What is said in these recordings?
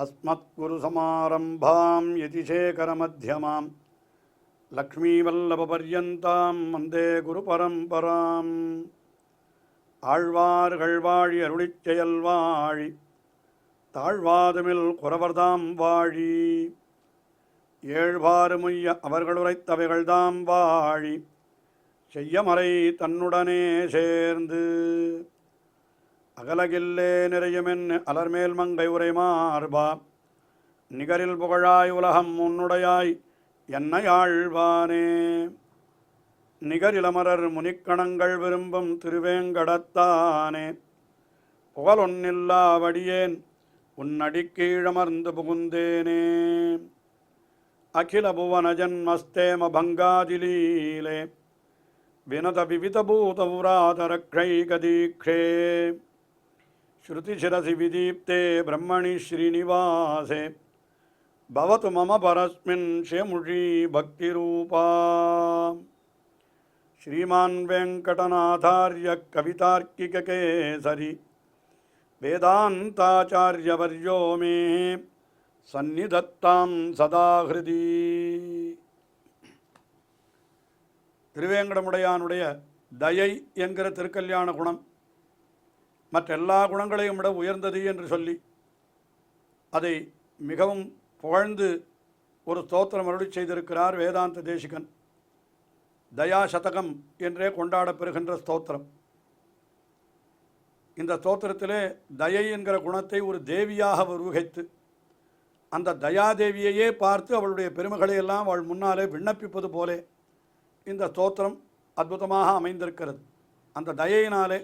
अस्मत्कुरुसमारम्भां यतिशेखरमध्यमां लक्ष्मीवल्लभपर्यन्तां वन्दे गुरुपरम्पराम् ஆழ்வார்கள் வாழி அருளிச் செயல் வாழி தாழ்வாதுமில் குறவர்தாம் வாழி ஏழ்வாறுமுய்ய அவர்கள் உரைத்தவைகள்தாம் வாழி செய்யமறை தன்னுடனே சேர்ந்து அகலகில்லே நிறையுமென் அலர்மேல் மங்கை உரை மார்பா நிகரில் புகழாய் உலகம் உன்னுடையாய் என்னை ஆழ்வானே நிகரிலமரர் முனிக்கணங்கள் விரும்பும் திருவேங்கடத்தானே புகழொன்னில்லாவடியேன் உன்னடிக்கீழமர்ந்து புகுந்தேனே அகில புவன ஜன்மஸ்தேம பங்காதிலீலே வினத விவிதபூதபுராதரக்ஷைகதீக்ஷே ஸ்ருதிசிரசி விதீப்தே பிரம்மணி ஸ்ரீனிவாசே பவது மம பரஸ்மின் ஷேமுஷி பக்திரூபா श्रीमान् वेङ्कटनाथार्य कवितार्किककेसरी वेदान्ताचार्यवर्यो मे सन्निधत्तां सदा हृदि திருவேங்கடமுடையானுடைய தயை என்கிற திருக்கல்யாண குணம் மற்றெல்லா குணங்களையும் விட உயர்ந்தது என்று சொல்லி அதை மிகவும் புகழ்ந்து ஒரு ஸ்தோத்திரம் அருளி செய்திருக்கிறார் வேதாந்த தேசிகன். தயா சதகம் என்றே கொண்டாடப்பெறுகின்ற ஸ்தோத்திரம். இந்த ஸ்தோத்திரத்திலே தயை என்கிற குணத்தை ஒரு தேவியாக உருவகித்து அந்த தயாதேவியையே பார்த்து அவளுடைய பெருமைகளை எல்லாம் அவள் முன்னாலே விண்ணப்பிப்பது போலே இந்த ஸ்தோத்திரம் அற்புதமாக அமைந்திருக்கிறது. அந்த தயையினாலே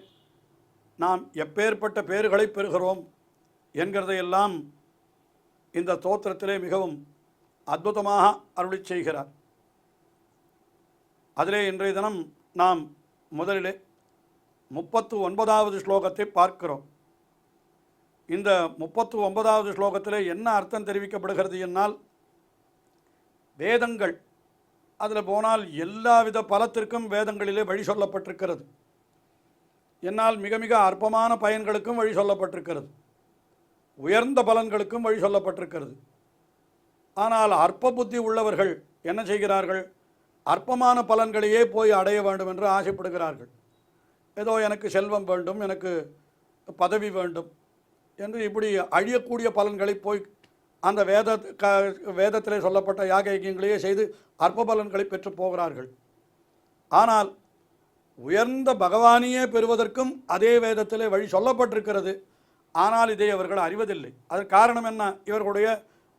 நாம் எப்பேற்பட்ட பேறுகளை பெறுகிறோம் என்கிறதையெல்லாம் இந்த ஸ்தோத்திரத்திலே மிகவும் அற்புதமாக அருளி செய்கிறார். அதிலே இன்றைய தினம் நாம் முதலிலே 39வது ஸ்லோகத்தை பார்க்கிறோம். இந்த 39வது ஸ்லோகத்திலே என்ன அர்த்தம் தெரிவிக்கப்படுகிறது என்னால், வேதங்கள் அதில் போனால் எல்லாவித பலத்திற்கும் வேதங்களிலே வழி சொல்லப்பட்டிருக்கிறது. என்னால் மிக மிக அற்பமான பயன்களுக்கும் வழி சொல்லப்பட்டிருக்கிறது, உயர்ந்த பலன்களுக்கும் வழி சொல்லப்பட்டிருக்கிறது. ஆனால் அற்ப புத்தி உள்ளவர்கள் என்ன செய்கிறார்கள்? அற்பமான பலன்களையே போய் அடைய வேண்டும் என்று ஆசைப்படுகிறார்கள். ஏதோ எனக்கு செல்வம் வேண்டும், எனக்கு பதவி வேண்டும் என்று இப்படி அழியக்கூடிய பலன்களை போய் அந்த வேதத்திலே சொல்லப்பட்ட யாகயங்களையே செய்து அற்ப பலன்களை பெற்று போகிறார்கள். ஆனால் உயர்ந்த பகவானையே பெறுவதற்கும் அதே வேதத்திலே வழி சொல்லப்பட்டிருக்கிறது. ஆனால் இதை அவர்கள் அறிவதில்லை. அதற்கு காரணம் என்ன? இவர்களுடைய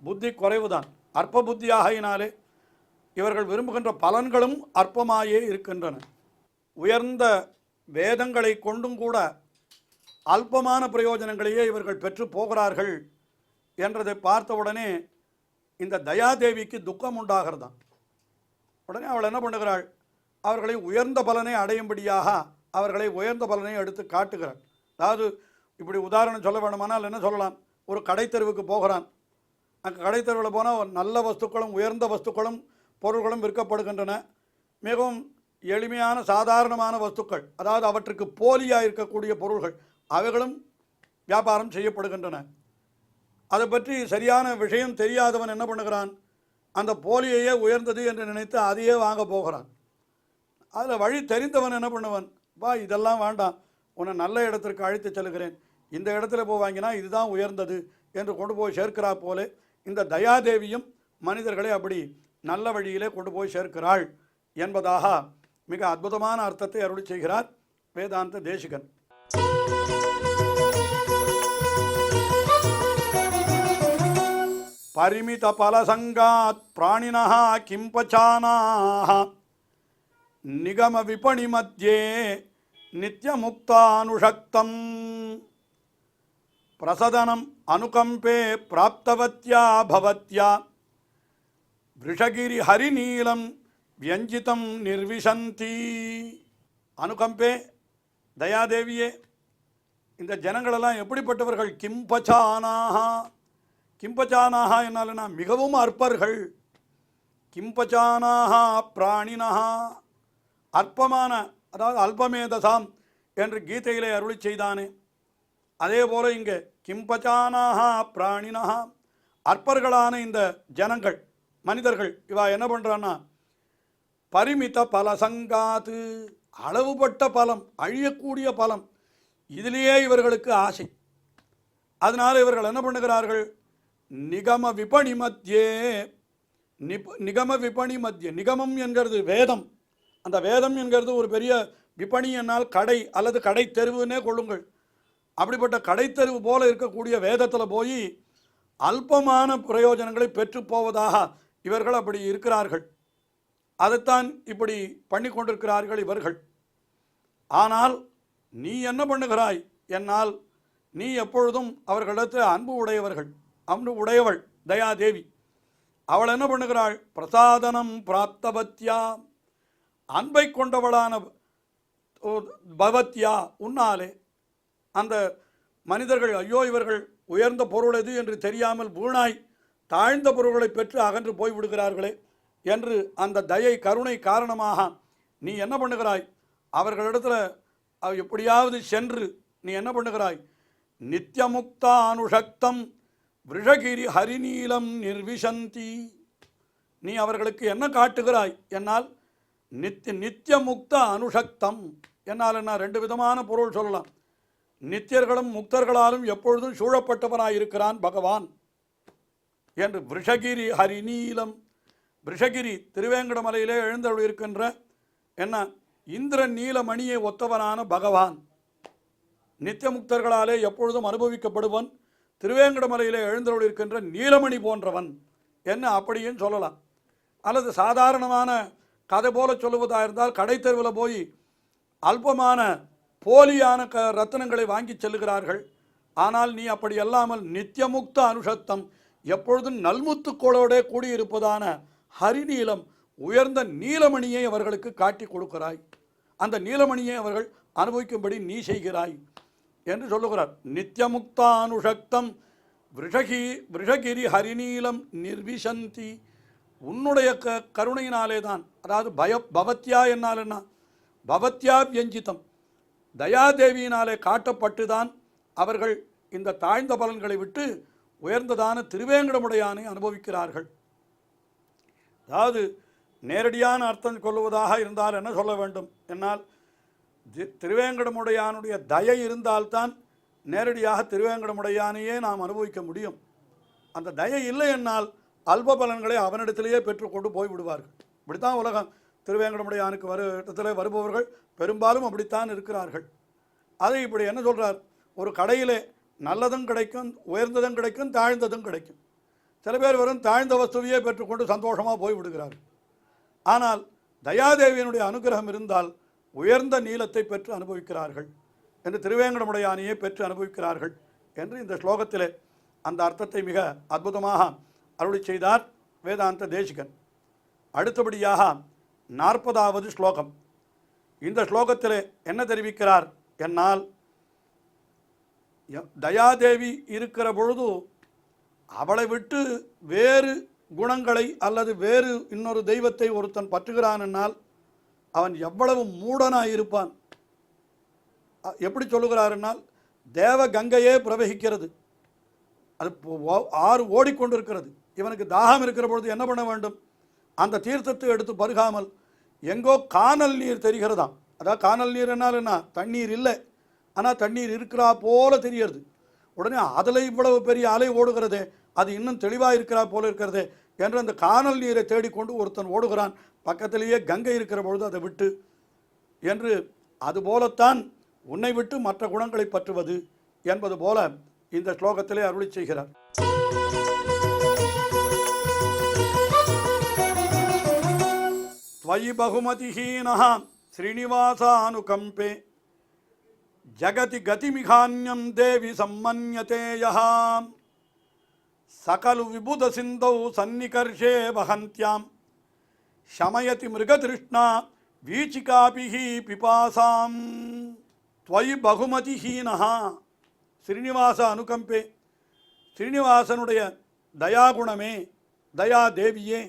புத்தி குறைவுதான். அற்ப புத்தியாகினாலே இவர்கள் விரும்புகின்ற பலன்களும் அற்பமாயே இருக்கின்றன. உயர்ந்த வேதங்களை கொண்டும் கூட அல்பமான பிரயோஜனங்களையே இவர்கள் பெற்று போகிறார்கள் என்றதை பார்த்தவுடனே இந்த தயாதேவிக்கு துக்கம் உண்டாகிறதான். உடனே அவள் என்ன பண்ணுகிறாள்? அவர்களை உயர்ந்த பலனை அடையும்படியாக அவர்களை உயர்ந்த பலனை எடுத்து காட்டுகிறாள். அதாவது இப்படி உதாரணம் சொல்ல வேண்டுமானால் என்ன சொல்லலாம்? ஒரு கடைத்தெருவுக்கு போகிறான். அங்கே கடைத்தெருவில் போனால் நல்ல வஸ்துக்களும் உயர்ந்த வஸ்துக்களும் பொருள்களும் விற்கப்படுகின்றன. மிகவும் எளிமையான சாதாரணமான வஸ்துக்கள், அதாவது அவற்றுக்கு போலியாக இருக்கக்கூடிய பொருள்கள், அவைகளும் வியாபாரம் செய்யப்படுகின்றன. அதை பற்றி சரியான விஷயம் தெரியாதவன் என்ன பண்ணுகிறான்? அந்த போலியையே உயர்ந்தது என்று நினைத்து அதையே வாங்க போகிறான். அதில் வழி தெரிந்தவன் என்ன பண்ணுவன்? வா, இதெல்லாம் வேண்டாம், உன்னை நல்ல இடத்திற்கு அழைத்து செல்கிறேன், இந்த இடத்துல போய் வாங்கினா இதுதான் உயர்ந்தது என்று கொண்டு போய் சேர்க்கிறா போலே இந்த தயாதேவியும் மனிதர்களை அப்படி நல்ல வழியிலே கொண்டு போய் சேர்க்கிறாள் என்பதாக மிக அற்புதமான அர்த்தத்தை அருளி செய்கிறார் வேதாந்த தேசிகன். பரிமித பலசங்காத் பிராணினஹ கிம்பச்சானாஹ நிகம விபணி மத்தியே நித்யமுக்தானுஷக்தம் பிரசதனம் அனுகம்பே பிராப்தவத்யா பவத்யா விஷகிரி ஹரிநீலம் வியஞ்சிதம் நிர்விசந்தி. அனுகம்பே, தயாதேவியே, இந்த ஜனங்களெல்லாம் எப்படிப்பட்டவர்கள்? கிம்பச்சானாகா. கிம்பச்சானாகா என்னால்னா மிகவும் அற்பர்கள். கிம்பச்சானாகா பிராணினஹா, அற்பமான, அதாவது அல்பமேதசாம் என்று கீதையிலே அருளி செய்தானே, அதே போல இங்கே கிம்பச்சானாகா பிராணினஹா, அற்பர்களான இந்த ஜனங்கள் மனிதர்கள் இவா என்ன பண்ணுறான்னா பரிமித பல சங்காத்து, அளவுபட்ட பலம், அழியக்கூடிய பலம், இதிலேயே இவர்களுக்கு ஆசை. அதனால் இவர்கள் என்ன பண்ணுகிறார்கள், நிகம விபணி மத்தியே, நிகம விபணி மத்திய, நிகமம் என்கிறது வேதம், அந்த வேதம் என்கிறது ஒரு பெரிய விபணி என்னால் கடை அல்லது கடை தெருவுன்னே கொள்ளுங்கள். அப்படிப்பட்ட கடைத்தெருவு போல இருக்கக்கூடிய வேதத்தில் போய் அல்பமான பிரயோஜனங்களை பெற்று போவதாக இவர்கள் அப்படி இருக்கிறார்கள். அதைத்தான் இப்படி பண்ணி கொண்டிருக்கிறார்கள் இவர்கள். ஆனால் நீ என்ன பண்ணுகிறாய் என்னால், நீ எப்பொழுதும் அவர்களிடத்தில் அன்பு உடையவள் தயாதேவி. அவள் என்ன பண்ணுகிறாள், பிரசாதனம் பிராப்தவத்யா, அன்பை கொண்டவளான பவத்யா, உன்னாலே அந்த மனிதர்கள் ஐயோ இவர்கள் உயர்ந்த பொருள் எது என்று தெரியாமல் வீணாய் தாழ்ந்த பொருள்களை பெற்று அகன்று போய்விடுகிறார்களே என்று அந்த தயை கருணை காரணமாக நீ என்ன பண்ணுகிறாய், அவர்களிடத்தில் எப்படியாவது சென்று நீ என்ன பண்ணுகிறாய், நித்தியமுக்தா அனுஷக்தம் விருஷகிரி ஹரிநீலம் நிர்விசந்தி, நீ அவர்களுக்கு என்ன காட்டுகிறாய் என்னால், நித்தியமுக்த அனுஷக்தம் என்னால் என்ன ரெண்டு விதமான பொருள் சொல்லலாம். நித்தியர்களும் முக்தர்களாலும் எப்பொழுதும் சூழப்பட்டவனாயிருக்கிறான் பகவான் என்று. விருஷகிரி ஹரிநீலம், விருஷகிரி திருவேங்கடமலையிலே எழுந்தருள் இருக்கின்ற என்ன இந்திரன் நீலமணியை ஒத்தவனான பகவான், நித்தியமுக்தர்களாலே எப்பொழுதும் அனுபவிக்கப்படுவன், திருவேங்கடமலையிலே எழுந்தருள் இருக்கின்ற நீலமணி போன்றவன் என்ன அப்படியும் சொல்லலாம். அல்லது சாதாரணமான கதை போல சொல்லுவதாக இருந்தால் கடைத்தெருவில் போய் அல்பமான போலியான ரத்தினங்களை வாங்கி செல்லுகிறார்கள். ஆனால் நீ அப்படி அல்லாமல் நித்தியமுக்த அனுஷத்தம், எப்பொழுதும் நல்முத்துக்கோளோட கூடியிருப்பதான ஹரிநீலம் உயர்ந்த நீலமணியை அவர்களுக்கு காட்டி கொடுக்கிறாய், அந்த நீலமணியை அவர்கள் அனுபவிக்கும்படி நீ செய்கிறாய் என்று சொல்லுகிறார். நித்தியமுக்தா அனுஷக்தம் விருஷகிரி ஹரிநீலம் நிர்விசந்தி, உன்னுடைய கருணையினாலே தான், அதாவது பவத்யா என்னால் என்ன, பவத்யா வியஞ்சிதம், தயாதேவியினாலே காட்டப்பட்டுதான் அவர்கள் இந்த தாழ்ந்த பலன்களை விட்டு உயர்ந்ததான திருவேங்கடமுடையானை அனுபவிக்கிறார்கள். அதாவது நேரடியான அர்த்தம் கொள்வதாக இருந்தால் என்ன சொல்ல வேண்டும் என்னால், திருவேங்கடமுடையானுடைய தயை இருந்தால்தான் நேரடியாக திருவேங்கடமுடையானையே நாம் அனுபவிக்க முடியும். அந்த தயை இல்லை என்னால் அல்ப பலன்களை அவனிடத்திலேயே பெற்றுக்கொண்டு போய்விடுவார்கள். இப்படித்தான் உலகம் திருவேங்கடமுடையானுக்கு இடத்துல வருபவர்கள் பெரும்பாலும் அப்படித்தான் இருக்கிறார்கள். அதை இப்படி என்ன சொல்கிறார், ஒரு கடையிலே நல்லதும் கிடைக்கும், உயர்ந்ததும் கிடைக்கும், தாழ்ந்ததும் கிடைக்கும். சில பேர் வெறும் தாழ்ந்த வஸ்துவையே பெற்றுக்கொண்டு சந்தோஷமாக போய்விடுகிறார்கள். ஆனால் தயாதேவியினுடைய அனுகிரகம் இருந்தால் உயர்ந்த நீலத்தை பெற்று அனுபவிக்கிறார்கள் என்று, திருவேங்கடமுடையானையே பெற்று அனுபவிக்கிறார்கள் என்று இந்த ஸ்லோகத்திலே அந்த அர்த்தத்தை மிக அற்புதமாக அருளி செய்தார் வேதாந்த தேசிகன். அடுத்தபடியாக 40வது ஸ்லோகம். இந்த ஸ்லோகத்திலே என்ன தெரிவிக்கிறார் என்னால், தயாதேவி இருக்கிற பொழுது அவளை விட்டு வேறு குணங்களை அல்லது வேறு இன்னொரு தெய்வத்தை ஒருத்தன் பற்றுகிறான் என்னால் அவன் எவ்வளவு மூடனாக இருப்பான். எப்படி சொல்லுகிறார் என்னால், தேவ கங்கையே பிரவகிக்கிறது, அது ஆறு ஓடிக்கொண்டிருக்கிறது. இவனுக்கு தாகம் இருக்கிற பொழுது என்ன பண்ண வேண்டும், அந்த தீர்த்தத்தை எடுத்து பருகாமல் எங்கோ காணல் நீர் தெரிகிறதாம். அதாவது காணல் நீர் என்னால் என்ன, தண்ணீர் இல்லை, ஆனால் தண்ணீர் இருக்கிறா போல தெரிகிறது. உடனே அதில் இவ்வளவு பெரிய அலை ஓடுகிறதே, அது இன்னும் தெளிவாக இருக்கிறா போல இருக்கிறதே என்று அந்த காணல் நீரை தேடிக்கொண்டு ஒருத்தன் ஓடுகிறான், பக்கத்திலேயே கங்கை இருக்கிற பொழுது அதை விட்டு என்று. அதுபோலத்தான் உன்னை விட்டு மற்ற குணங்களை பற்றுவது என்பது போல இந்த ஸ்லோகத்திலே அருளி செய்கிறார். त्वयि बहुमतिहीनः श्रीनिवासानुकम्पे जगति गतिमिहान्यं देवि सम्मन्यते यः सकलु विबुधसिन्धौ सन्निकर्षे वहन्त्यां शमयति मृगतृष्णा वीचिकाभिः पिपासां त्वयि बहुमतिहीनः श्रीनिवास अनुकम्पे श्रीनिवासनुடைய தயாகுணமே தயாதேவியே,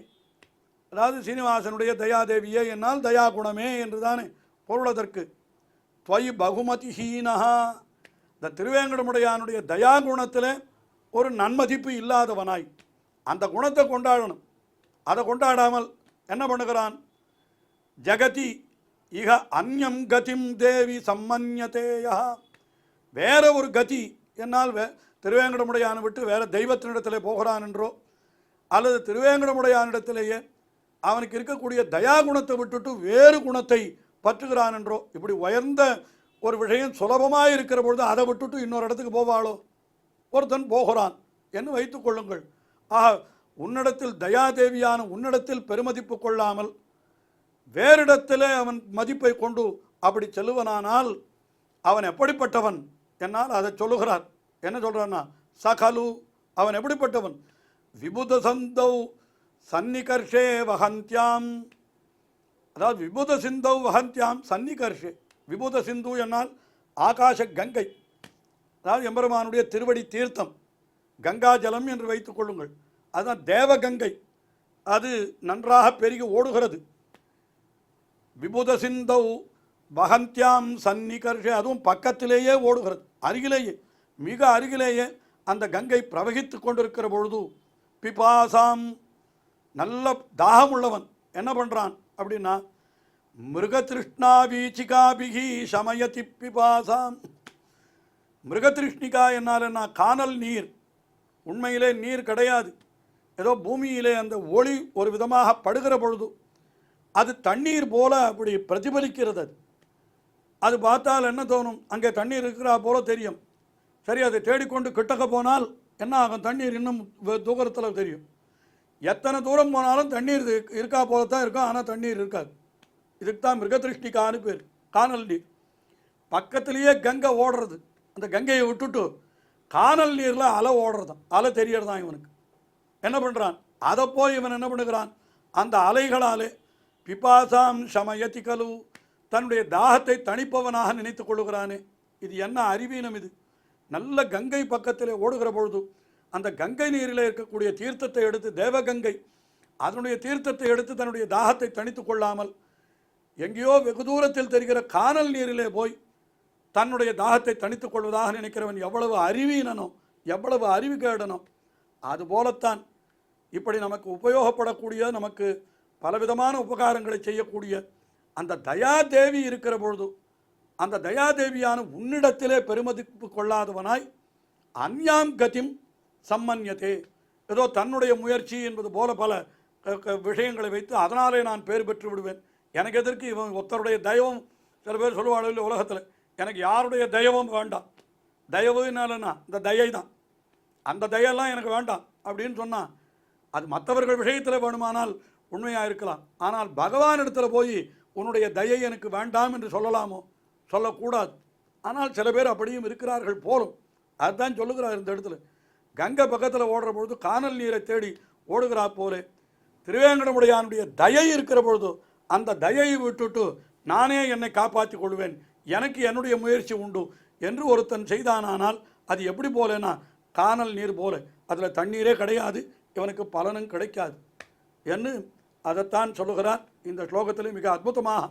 அதாவது சீனிவாசனுடைய தயாதேவியே என்னால் தயாகுணமே என்று தானே பொருளதற்கு. துவயி பகுமதிஹீனஹா, இந்த திருவேங்கடமுடையானுடைய தயாகுணத்தில் ஒரு நன்மதிப்பு இல்லாதவனாய், அந்த குணத்தை கொண்டாடணும். அதை கொண்டாடாமல் என்ன பண்ணுகிறான்? ஜகதி இக அந்யம் கதிம் தேவி சம்மன்யதேயா. வேற ஒரு கதி என்னால் திருவேங்கடமுடையானை விட்டு வேற தெய்வத்தினிடத்திலே போகிறான் என்றோ அல்லது திருவேங்கடமுடையானிடத்திலேயே அவனுக்கு இருக்கக்கூடிய தயாகுணத்தை விட்டுட்டு வேறு குணத்தை பற்றுகிறான் என்றோ, இப்படி உயர்ந்த ஒரு விஷயம் சுலபமாக இருக்கிற பொழுது அதை விட்டுட்டு இன்னொரு இடத்துக்கு போவாளோ? ஒருத்தன் போகிறான் என்று வைத்துக் கொள்ளுங்கள். ஆக உன்னிடத்தில் தயாதேவியான உன்னிடத்தில் பெருமதிப்பு கொள்ளாமல் வேறிடத்திலே அவன் மதிப்பை கொண்டு அப்படி செல்லுவனானால் அவன் எப்படிப்பட்டவன் என்னால் அதை சொல்லுகிறார். என்ன சொல்கிறான்னா, சகலு, அவன் எப்படிப்பட்டவன்? விபுத சந்தௌ சன்னிகர்ஷே வகந்தியாம். அதாவது விபுத சிந்தௌ வகந்தியாம் சன்னிகர்ஷே. விபுத சிந்து என்னால் ஆகாச கங்கை, அதாவது எம்பெருமானுடைய திருவடி தீர்த்தம், கங்கா ஜலம் என்று வைத்துக் கொள்ளுங்கள். அதுதான் தேவகங்கை. அது நன்றாக பெருகி ஓடுகிறது. விபுத சிந்தௌ வகந்தியாம் சன்னிகர்ஷே, அதுவும் பக்கத்திலேயே ஓடுகிறது, அருகிலேயே, மிக அருகிலேயே அந்த கங்கை பிரவகித்து கொண்டிருக்கிற பொழுது பிபாசாம், நல்ல தாகம் உள்ளவன் என்ன பண்ணுறான் அப்படின்னா, மிருகதிருஷ்ணா வீச்சிகாபிகி சமயதி பிபாசாம். மிருகதிருஷ்ணிகா என்னால் என்ன? காணல் நீர். உண்மையிலே நீர் கிடையாது, ஏதோ பூமியிலே அந்த ஒளி ஒரு விதமாக படுகிற பொழுது அது தண்ணீர் போல அப்படி பிரதிபலிக்கிறது. அது பார்த்தால் என்ன தோணும்? அங்கே தண்ணீர் இருக்கிறா போல தெரியும். சரி, அதை தேடிக்கொண்டு கிட்டக்க போனால் என்ன ஆகும்? தண்ணீர் இன்னும் தூரத்தில் தெரியும். எத்தனை தூரம் போனாலும் தண்ணீர் இருக்கா போலத்தான் இருக்கும், ஆனால் தண்ணீர் இருக்காது. இதுக்கு தான் மிருகதிருஷ்டிக்கான்னு பேர். காணல் நீர். பக்கத்திலேயே கங்கை ஓடுறது, அந்த கங்கையை விட்டுட்டு காணல் நீரில் அலை ஓடுறதான், அலை தெரியறதான் இவனுக்கு. என்ன பண்ணுறான்? அதை போய் இவன் என்ன பண்ணுகிறான்? அந்த அலைகளாலே பிபாசாம் சமயதி கலு, தன்னுடைய தாகத்தை தணிப்பவனாக நினைத்து கொள்ளுகிறானே. இது என்ன அறிவீனம் இது? நல்ல கங்கை பக்கத்தில் ஓடுகிற பொழுது அந்த கங்கை நீரில் இருக்கக்கூடிய தீர்த்தத்தை எடுத்து, தேவகங்கை அதனுடைய தீர்த்தத்தை எடுத்து தன்னுடைய தாகத்தை தணித்து கொள்ளாமல் எங்கேயோ வெகு தூரத்தில் தெரிகிற காணல் நீரிலே போய் தன்னுடைய தாகத்தை தணித்து கொள்வதாக நினைக்கிறவன் எவ்வளவு அறிவீனனோ, எவ்வளவு அறிவு கேடனோ. அதுபோலத்தான் இப்படி நமக்கு உபயோகப்படக்கூடிய, நமக்கு பலவிதமான உபகாரங்களை செய்யக்கூடிய அந்த தயாதேவி இருக்கிற பொழுது, அந்த தயாதேவியான உன்னிடத்திலே பெருமதிப்பு கொள்ளாதவனாய் அந்யாம் கதிம் சம்மன்யதே, ஏதோ தன்னுடைய முயற்சி என்பது போல பல விஷயங்களை வைத்து அதனாலே நான் பேர் பெற்று விடுவேன், எனக்கு எதற்கு இவன் ஒருத்தருடைய தயவும். சில பேர் சொல்லுவாள் இல்லை உலகத்தில், எனக்கு யாருடைய தயவும் வேண்டாம், தயவுனாலன்னா இந்த தயை தான், அந்த தயெல்லாம் எனக்கு வேண்டாம் அப்படின்னு சொன்னால் அது மற்றவர்கள் விஷயத்தில் வேணுமானால் உண்மையாக இருக்கலாம். ஆனால் பகவான் இடத்துல போய் உன்னுடைய தயை எனக்கு வேண்டாம் என்று சொல்லலாமோ? சொல்லக்கூடாது. ஆனால் சில பேர் அப்படியும் இருக்கிறார்கள் போலும். அதுதான் சொல்லுகிறார் இந்த இடத்துல. கங்கை பக்கத்தில் ஓடுற பொழுது காணல் நீரை தேடி ஓடுகிறா போலே திருவேங்கடமுடையானுடைய தயை இருக்கிற பொழுது அந்த தயையை விட்டுட்டு நானே என்னை காப்பாற்றி கொள்வேன், எனக்கு என்னுடைய முயற்சி உண்டு என்று ஒருத்தன் செய்தானால் அது எப்படி போலேனா காணல் நீர் போல, அதில் தண்ணீரே கிடையாது, இவனுக்கு பலனும் கிடைக்காது என்று அதைத்தான் சொல்லுகிறார் இந்த ஸ்லோகத்தில். மிக அற்புதமாக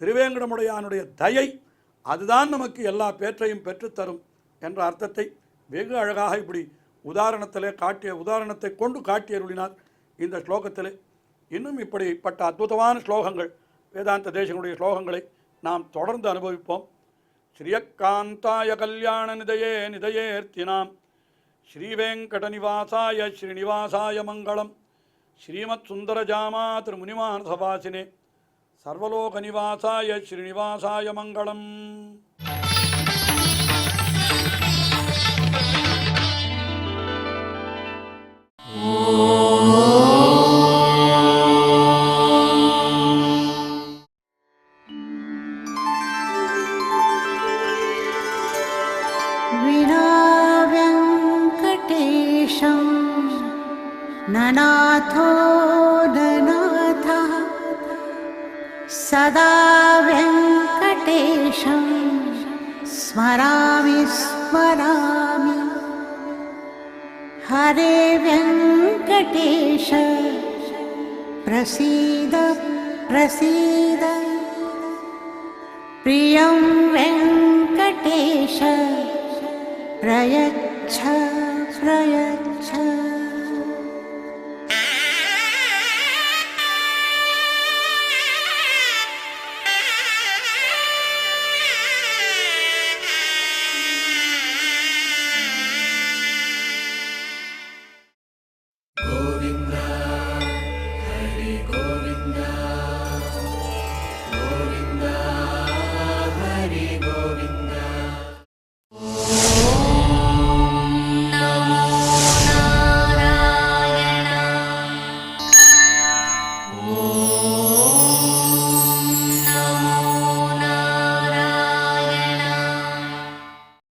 திருவேங்கடமுடையானுடைய தயை அதுதான் நமக்கு எல்லா பேற்றையும் பெற்றுத்தரும் என்ற அர்த்தத்தை வெகு அழகாக இப்படி உதாரணத்தை கொண்டு காட்டியருளினார் இந்த ஸ்லோகத்தில். இன்னும் இப்படிப்பட்ட அற்புதமான ஸ்லோகங்கள், வேதாந்த தேசங்களுடைய ஸ்லோகங்களை நாம் தொடர்ந்து அனுபவிப்போம். ஸ்ரீயக்காந்தாய கல்யாண நிதயே நிதயேர்த்தினாம் ஸ்ரீவேங்கடநிவாசாய ஸ்ரீனிவாசாய மங்களம். ஸ்ரீமத் சுந்தரஜாமா திருமுனிமானசவாசினே சர்வலோகநிவாசாய ஸ்ரீனிவாசாய மங்களம். ननाथो ननाथः सदा वेङ्कटेशं स्मरामि स्मरामि. हरे वेङ्कटेश प्रसीद प्रसीद. प्रियं वेङ्कटेश प्रयच्छ प्रयच्छ.